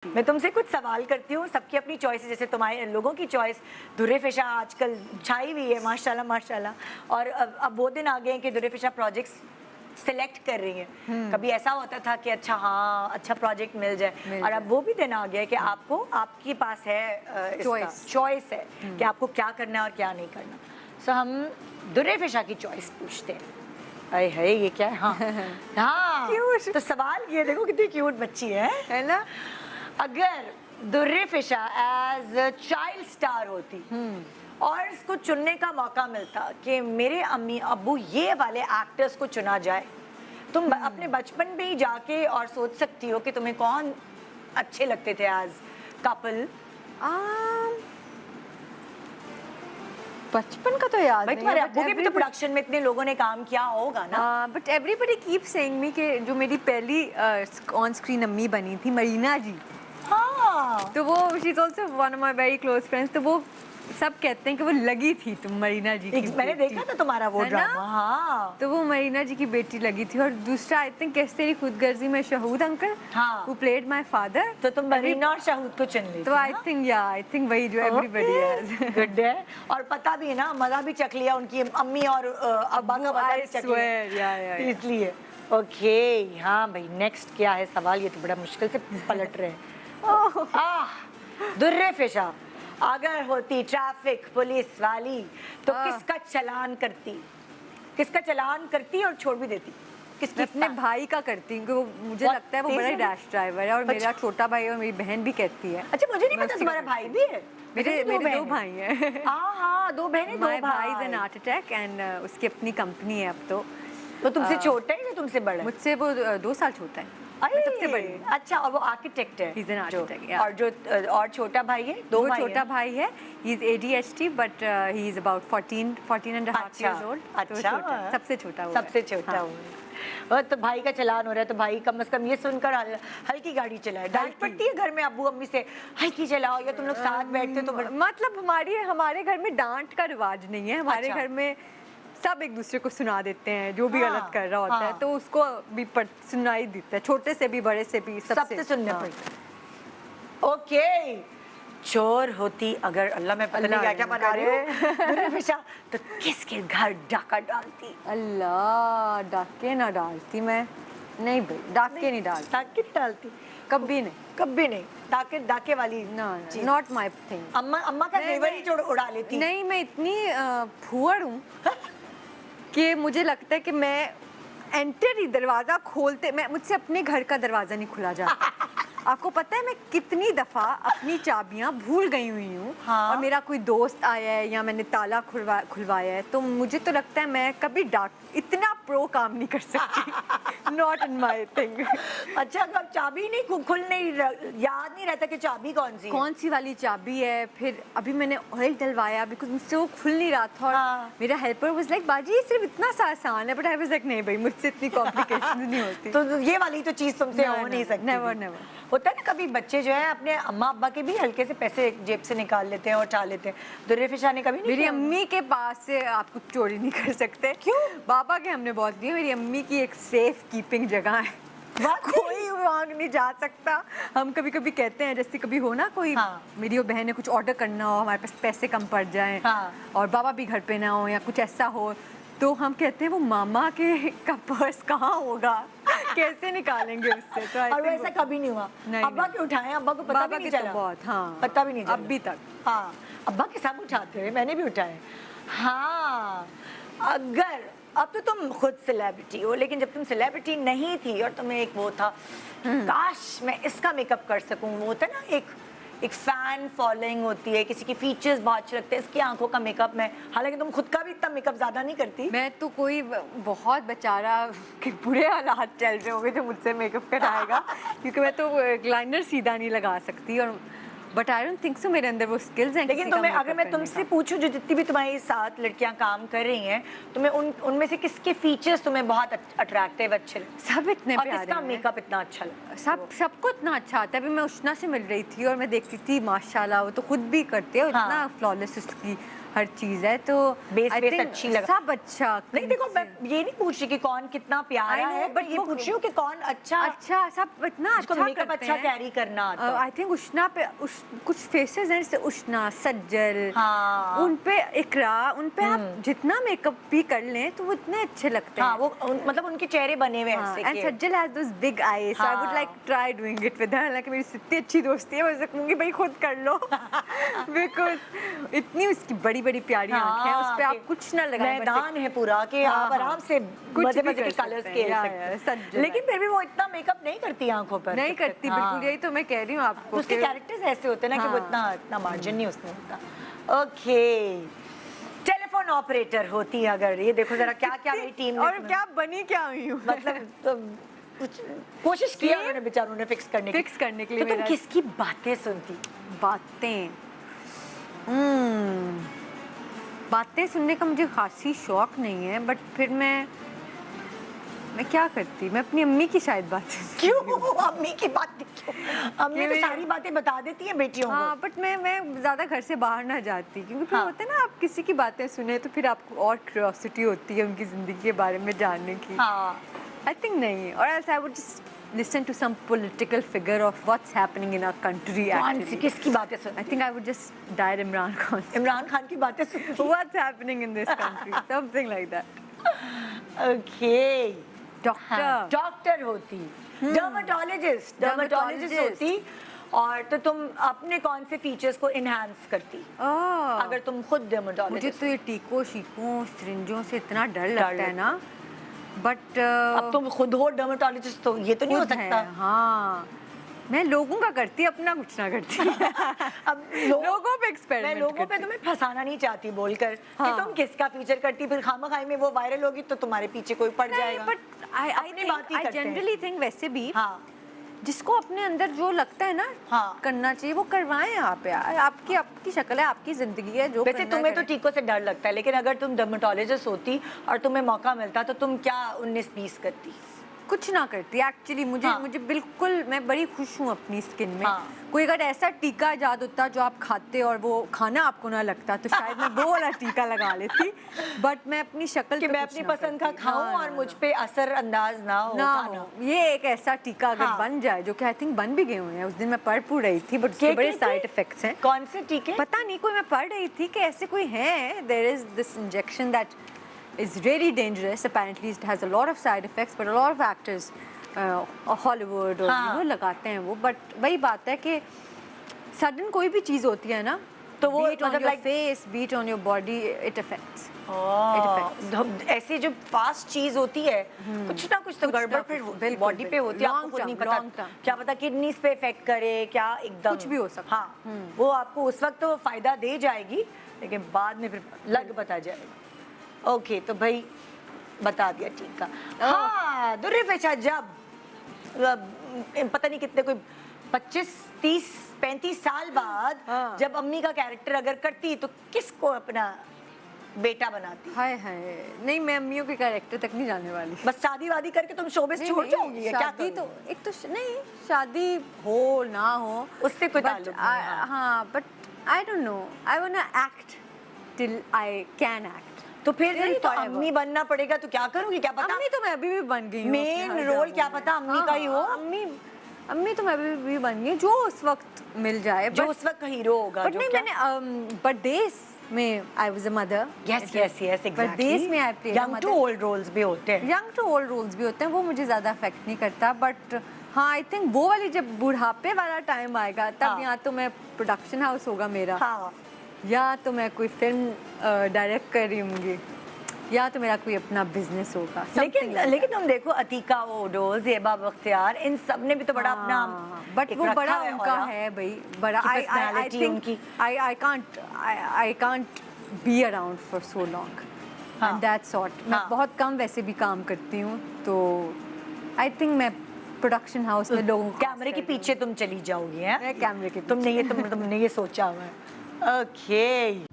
मैं तुमसे कुछ सवाल करती हूँ, सबकी अपनी चॉइस है। जैसे तुम्हारे लोगों की चॉइस दुर्रेफिशा आजकल छाई हुई है माशाल्लाह माशाल्लाह। और अब वो दिन आ गए हैं कि दुर्रेफिशा प्रोजेक्ट्स सिलेक्ट कर रही हैं। कभी ऐसा होता था कि अच्छा हाँ अच्छा प्रोजेक्ट मिल जाए, और अब वो भी दिन आ गया है कि आपको आपके पास है चॉइस है कि आपको क्या करना है और क्या नहीं करना। सो हम दुर्रेफिशा की चॉइस पूछते हैं। अरे है ये क्या है? हाँ हाँ तो सवाल ये देखो कितनी क्यूट बच्ची है ना। अगर दुर्रेफिशा एज चाइल्ड स्टार होती और इसको चुनने का मौका मिलता कि मेरे अम्मी अब्बू ये वाले एक्टर्स को चुना जाए, तुम अपने बचपन में ही जाके और सोच सकती हो कि तुम्हें कौन अच्छे लगते थे एज कपल। बचपन का तो याद भाई नहीं तुम्हारे है, अब्बू के भी तो प्रोडक्शन में इतने लोगों ने काम किया होगा ना। But everybody keep saying me कि जो मेरी पहली ऑन स्क्रीन अम्मी बनी थी मरीना जी, हाँ तो वो she is also one of my very close friends. तो वो सब कहते हैं कि वो लगी थी तुम मरीना जी की मैंने बेटी। देखा था तुम्हारा वो ड्रामा। हाँ तो वो मरीना जी की बेटी लगी थी। और दूसरा आई थिंक कैसे तेरी खुदगर्जी में Shahood uncle who played my father. तो तुम मरीना और शाहूद को चुन ली। तो आई थिंक वही जो एवरीबडी है। गुड है। और पता भी है ना, मजा भी चख लिया उनकी अम्मी और अब्बा का मजा भी चख लिया इसलिए। ओके हाँ भाई नेक्स्ट क्या है सवाल? ये तो बड़ा मुश्किल से पलट रहे हैं। दुर्रेफिशा अगर होती ट्रैफिक पुलिस वाली तो किसका चालान करती? किसका चालान करती और छोड़ भी देती? किसकी? अपने भाई का करती हूँ, वो मुझे लगता है वो बड़ा डैश ड्राइवर है। और मेरा छोटा भाई और मेरी बहन भी कहती है। अच्छा मुझे नहीं पता तुम्हारा भाई भी है। मेरे दो भाई हैं। हाँ दो बहनें दो भाई। Is an art attack and उसकी अपनी कंपनी है अब तो। तुमसे छोटा है या तुमसे बड़ा है? मुझसे वो 2 साल छोटा है। मैं सबसे बड़ी। अच्छा और वो आर्किटेक्ट है? He's an architect, yeah. और जो और छोटा भाई है? दो भाई छोटा भाई है, he is ADHD but he is about 14 and a half years old. अच्छा सबसे छोटा वो। सबसे छोटा वो। और तो भाई का चलान हो रहा है तो भाई कम से कम ये सुनकर हल्की गाड़ी चलाए। डांट पड़ती है घर में अब्बू अम्मी से हल्की चलाओ, या तुम लोग साथ बैठते तो मतलब हमारे घर में डांट का रिवाज नहीं है। हमारे घर में सब एक दूसरे को सुना देते हैं जो भी गलत कर रहा होता है, तो उसको भी सुनाई देता है, छोटे से भी बड़े से भी सबसे सुनना पड़ता है। ओके चोर होती अगर, अल्लाह मैं पता नहीं क्या बना रही हूँ तो किसके घर डाका डालती? अल्लाह डाके ना डालती मैं। नहीं भाई डाके नहीं डालती। डाके डालती कभी नहीं, कभी नहीं। डाके वाली नॉट माय थिंग। अम्मा का फेवर ही उड़ा लेती। नहीं मैं इतनी फुहड़ हूँ कि मुझे लगता है कि मैं एंटर ही दरवाजा खोलते मुझसे अपने घर का दरवाजा नहीं खुला जाता। आपको पता है मैं कितनी दफा अपनी चाबियां भूल गई हुई हूँ। और मेरा कोई दोस्त आया है या मैंने ताला खुलवाया है, तो मुझे तो लगता है मैं कभी इतना प्रो काम नहीं कर सकती। Not in my thing. अच्छा कब चाबी नहीं खुल नहीं याद नहीं रहता कि चाबी कौन सी वाली चाबी है। फिर अभी मैंने ऑयल डलवाया बिकॉज मुझसे वो खुल नहीं रहा था। और मेरा हेल्पर वाज लाइक बाजी ये सिर्फ इतना सा आसान है, बट आई वाज लाइक नहीं भाई मुझसे इतनी कॉम्प्लिकेशन नहीं होती। तो ये वाली तो चीज तुमसे हो नहीं सकती। नेवर होता है ना कभी बच्चे जो है अपने अम्मा अब्बा के भी हल्के से पैसे जेब से निकाल लेते हैं और उठा लेते हैं। दुर्रेफिशा ने कभी नहीं? मेरी अम्मी के पास से आप कुछ चोरी नहीं कर सकते। क्यों? पापा के हमने बहुत किए। मेरी अम्मी की एक सेफ कीपिंग जगह है, कोई वहाँ नहीं जा सकता। हम कभी कभी कहते हैं जैसे कभी हो ना कोई मेरी वो बहन ने कुछ ऑर्डर करना हो, हमारे पास पैसे कम पड़ जाएं और बाबा भी घर पे ना हो या कुछ ऐसा हो, तो हम कहते हैं वो मामा के का पर्स कहाँ होगा, कैसे निकालेंगे उससे। तो और वैसा कभी नहीं हुआ? अब्बा के उठाए? अब्बा को पता भी नहीं चला? बहुत पता भी नहीं चला अभी तक। हाँ अब्बा के सब उठाते हैं, मैंने भी उठाए। हाँ अगर अब तो तुम खुद सेलिब्रिटी हो, लेकिन जब तुम सेलिब्रिटी नहीं थी और तुम्हें एक वो था काश मैं इसका मेकअप कर सकूं, वो होता है ना एक फैन फॉलोइंग होती है, किसी की फीचर्स बहुत अच्छे लगते हैं, इसकी आंखों का मेकअप मैं, हालांकि तुम खुद का भी इतना मेकअप ज्यादा नहीं करती। मैं तो कोई बहुत बेचारा कि बुरे हालात चल रहे होंगे जो मुझसे मेकअप कराएगा क्योंकि मैं तो लाइनर सीधा नहीं लगा सकती। और but I don't think so मेरे अंदर वो स्किल्स हैं। लेकिन तुम्हें अगर मैं तुमसे पूछूं जो जितनी भी तुम्हारी साथ लड़कियां काम कर रही हैं, तुम्हें उनमें से किसके फीचर्स तुम्हें बहुत अट्रैक्टिव अच्छे लगते? सब इतने प्यारे हैं। किसका मेकअप इतना अच्छा लगता? सबको इतना अच्छा आता है। अभी मैं उष्णा से मिल रही थी और मैं देखती थी माशाल्लाह वो तो खुद भी करती है, इतना फ्लॉलेस उसकी हर चीज़ है, तो बेस I बेस think अच्छी लगा। सब अच्छा। नहीं देखो, मैं ये नहीं पूछ रही कि कौन कितना प्यारा I know, है, but बट ये वो- पूछ रही हूँ कि कौन अच्छा अच्छा सब इतना जिसको अच्छा मेकअप करते अच्छा हैं। कैरी करना आता हो। आई थिंक उष्णा पे कुछ फेसेस हैं जैसे उष्णा, सज्जल, हाँ। उन पे इकरा, उन पे आप जितना मेकअप भी कर लें तो वो इतने अच्छे लगते हाँ, हैं। वो मतलब उनके चेहरे बने हुए हैं ऐसे एंड कि Sajjal has those big eyes, so I would हाँ। Like try doing it with her. हालांकि मेरी इतनी अच्छी दोस्ती है, मैं उससे कहूंगी भाई खुद कर लो बिकॉज इतनी उसकी बड़ी बड़ी प्यारी आंखें हैं, उस पे आप कुछ ना लगाएं, बस मैदान है पूरा कि हाँ, आप हाँ। आराम से कुछ मजे भी मजे के कर कलर्स सकते हैं, खेल या, सकते हैं। सज्जल लेकिन है। फिर भी वो इतना मेकअप नहीं करती आंखों पर। नहीं तब तक। करती हाँ। बिल्कुल, यही तो मैं कह रही हूँ आपको उसके कि कैरेक्टर्स ऐसे होते हैं ना कि वो हाँ। इतना मार्जिन नहीं उसमें होता। ओके, टेलीफोन ऑपरेटर होती है अगर, ये देखो जरा क्या क्या मेरी टीम और क्या बनी क्या हुई हूँ मतलब तो कुछ कोशिश किया See? उन्होंने बेचारों ने फिक्स करने फिक्स करने के लिए तो तुम मेरा- किसकी बातें सुनती? बातें बातें सुनने का मुझे खासी शौक नहीं है, बट फिर मैं क्या करती, मैं अपनी अम्मी की शायद बातें सुनती हूँ। क्यों अम्मी की बातें क्यों? अम्मी तो क्यों? सारी बातें बता देती है बेटियों को। हाँ, बट मैं ज़्यादा घर से बाहर ना जाती, क्योंकि फिर हाँ। होता है ना, आप किसी की बातें सुने तो फिर आपको और क्यूरियोसिटी होती है उनकी ज़िंदगी के बारे में जानने की। हाँ, आई थिंक नहीं, और else I would just listen to some political figure of what's happening in our country कौन सी actually. किसकी बातें I सुनती? think I would just dial Imran Khan. Imran Khan की बातें सुनती। What's happening in this country? Something like that. Okay, Doctor. Doctor होती, dermatologist Dermatologist. होती, और तो तुम अपने कौन से फीचर्स को इनहांस करती Oh. अगर तुम खुद मुझे डर्मेटोलॉजिस्ट? तो ये टीकों शीकों सिरिंजों से इतना डर लगता है लगता ना, बट अब तुम खुद हो डर्मेटोलॉजिस्ट तो ये तो नहीं हो सकता। हाँ, मैं लोगों का करती, अपना कुछ ना करती। अब लोगों पे मैं एक्सपेरिमेंट लोगों पे तुम्हें फंसाना नहीं चाहती बोलकर हाँ। कि तुम किसका फीचर करती, फिर खामखाई में वो वायरल होगी तो तुम्हारे पीछे कोई पड़ नहीं, जाएगा। बट आई अपनी बात ही आई करते हैं। जनरली थिंक वैसे भी हाँ, जिसको अपने अंदर जो लगता है ना हाँ। करना चाहिए वो करवाएं आप यार। आपकी शक्ल है, आपकी जिंदगी है, जो वैसे करना तुम्हें तो करें। टीकों से डर लगता है, लेकिन अगर तुम डर्मेटोलॉजिस्ट होती और तुम्हें मौका मिलता तो तुम क्या 19-20 करती? कुछ ना करती एक्चुअली। हाँ। मुझे बिल्कुल, मैं बड़ी खुश हूँ अपनी स्किन में। हाँ। कोई अगर ऐसा टीका इजाद होता जो आप खाते और वो खाना आपको ना लगता तो शायद मैं वो वाला टीका लगा लेती, बट मैं अपनी शक्ल कि पे मैं कुछ अपनी ना पसंद का करती। खाऊं हाँ, और ना, मुझ ना। पे असर अंदाज ना हो ना खाना। हो। ये एक ऐसा टीका अगर हाँ। बन जाए, जो कि आई थिंक बन भी गए हुए हैं, उस दिन मैं पढ़ रही थी, बट उसके क्या बड़े थे? साइड इफेक्ट्स हैं। कौन से टीके? पता नहीं, कोई मैं पढ़ रही थी कि ऐसे कोई है, there is this injection that is really dangerous, apparently it has a lot of side effects, but a lot of actors Hollywood और हाँ। लगाते हैं वो। बट वही बात है कि सडन कोई भी चीज होती है ना, तो वो बीट ऑन मतलब your like- face, beat on your body, it affects. ऐसी जो फास्ट चीज होती है, कुछ ना कुछ तो कुछ ना गड़बड़ कुछ, फिर बिल्कुल, बॉडी पे होती है, long आपको खुद नहीं term, पता। long term। क्या पता किडनीज पे इफेक्ट करे, क्या एकदम कुछ भी हो सकता है। हाँ, वो आपको उस वक्त तो फायदा दे जाएगी, लेकिन बाद में फिर लग पता जाएगा। ओके, तो भाई बता दिया टीका। हाँ, दुर्रेफेशा जब पता नहीं कितने, कोई 25, 30, 35 साल बाद हाँ। जब अम्मी का कैरेक्टर अगर करती तो किसको अपना बेटा बनाती? हाय हाय, नहीं मैं अम्मियों के कैरेक्टर तक नहीं जाने वाली। बस शादी वादी करके तुम शोबिस छोड़ नहीं, जाओगी या क्या शादी तो करोगी? एक तो नहीं, शादी हो ना हो उससे कोई but ताल्लुक नहीं है। हाँ, but I don't know, I want to act till I can act. तो फिर नहीं, तो forever। अम्मी बनना पड़ेगा तो क्या करोगी, क्या पता? अम्मी तो मैं अभी भी बन गई हूँ। Main अपने हर role ड्रामे क्या में। पता अम्मी का ही हो? अम्मी तो मैं अभी भी बन गई, जो उस वक्त मिल जाए। जो उस वक्त हीरो होगा, बट जो नहीं, क्या? मैंने परदेस में I was a mother. Yes yes yes Pardes में I played young to old roles भी होते हैं। यंग टू ओल्ड रोल्स भी होते हैं, वो मुझे ज़्यादा अफेक्ट नहीं करता। बट हाँ, आई थिंक वो वाली जब बुढ़ापे वाला टाइम आएगा तब हाँ। या तो मैं प्रोडक्शन हाउस होगा मेरा, हाँ, या तो मैं कोई फिल्म डायरेक्ट कर रही होंगी, या तो मेरा कोई अपना बिजनेस होगा। लेकिन तुम देखो अतीका ओडोज, ज़ेबा बख्तियार, इन सब ने भी तो बड़ा अपना बट एक वो रखा बड़ा है उनका ऑरा। है भाई, बड़ा की आई personality थिंक उनकी। I can't be around for so long हाँ। And that sort. मैं हाँ। बहुत कम वैसे भी काम करती हूँ, तो आई थिंक मैं प्रोडक्शन हाउस में लोगों को कैमरे के पीछे तुम चली जाओगी हैं? मैं कैमरे के तुमने ये सोचा हुआ है। ओके।